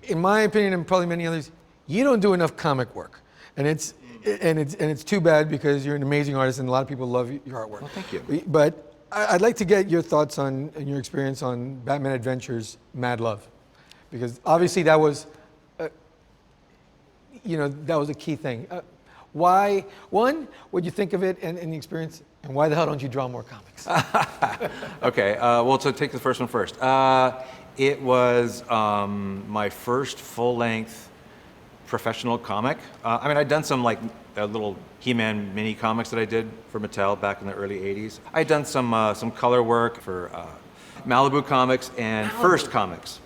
In my opinion, and probably many others, you don't do enough comic work, and it's too bad because you're an amazing artist and a lot of people love your artwork. Well, thank you. But I'd like to get your thoughts on and your experience on Batman Adventures: Mad Love, because obviously that was, that was a key thing. Why? One, what'd you think of it and the experience, and why the hell don't you draw more comics? Okay. Well, so take the first one first. It was my first full-length professional comic. I'd done some little He-Man mini comics that I did for Mattel back in the early '80s. I'd done some color work for Malibu Comics and First Comics.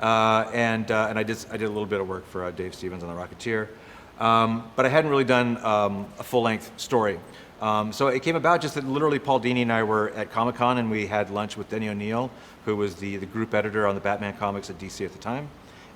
And I did a little bit of work for Dave Stevens on The Rocketeer. But I hadn't really done a full-length story. So it came about just that literally Paul Dini and I were at Comic-Con and we had lunch with Denny O'Neil, who was the group editor on the Batman comics at DC at the time.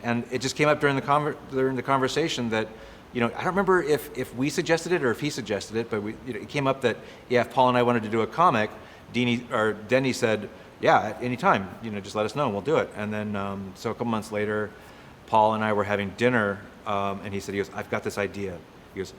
And it just came up during the conversation that, I don't remember if we suggested it or if he suggested it, but it came up that, if Paul and I wanted to do a comic, Denny said, yeah, at any time, just let us know and we'll do it. And then, so a couple months later, Paul and I were having dinner, and he goes, I've got this idea. He goes,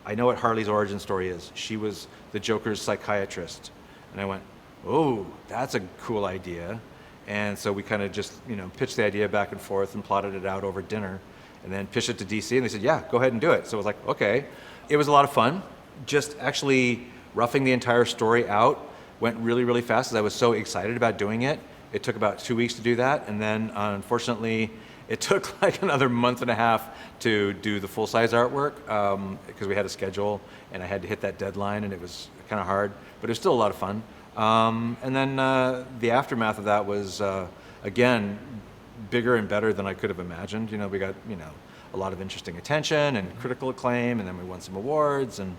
I know what Harley's origin story is. She was the Joker's psychiatrist. And I went, oh, that's a cool idea. And so we kind of just, pitched the idea back and forth and plotted it out over dinner and then pitched it to DC and they said, yeah, go ahead and do it. So it was like, okay. It was a lot of fun. Just actually roughing the entire story out went really, really fast because I was so excited about doing it. It took about 2 weeks to do that. And then unfortunately, it took like another month and a half to do the full-size artwork because we had a schedule and I had to hit that deadline and it was kind of hard, but it was still a lot of fun. And then the aftermath of that was, again, bigger and better than I could have imagined. We got, a lot of interesting attention and critical acclaim, and then we won some awards. And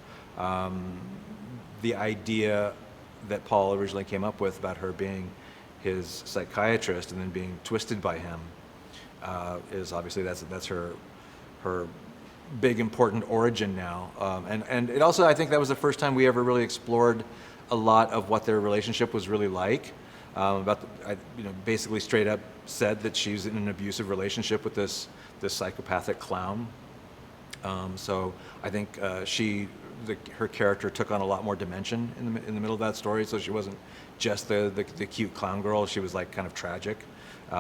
the idea that Paul originally came up with about her being his psychiatrist and then being twisted by him is obviously that's her big important origin now. And it also, I think that was the first time we ever really explored a lot of what their relationship was really like. Basically straight up said that she's in an abusive relationship with this psychopathic clown. So I think her character took on a lot more dimension in the middle of that story. So she wasn't just the cute clown girl. She was like kind of tragic. It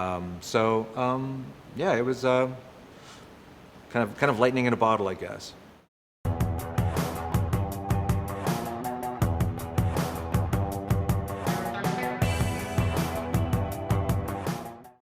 was kind of lightning in a bottle, I guess.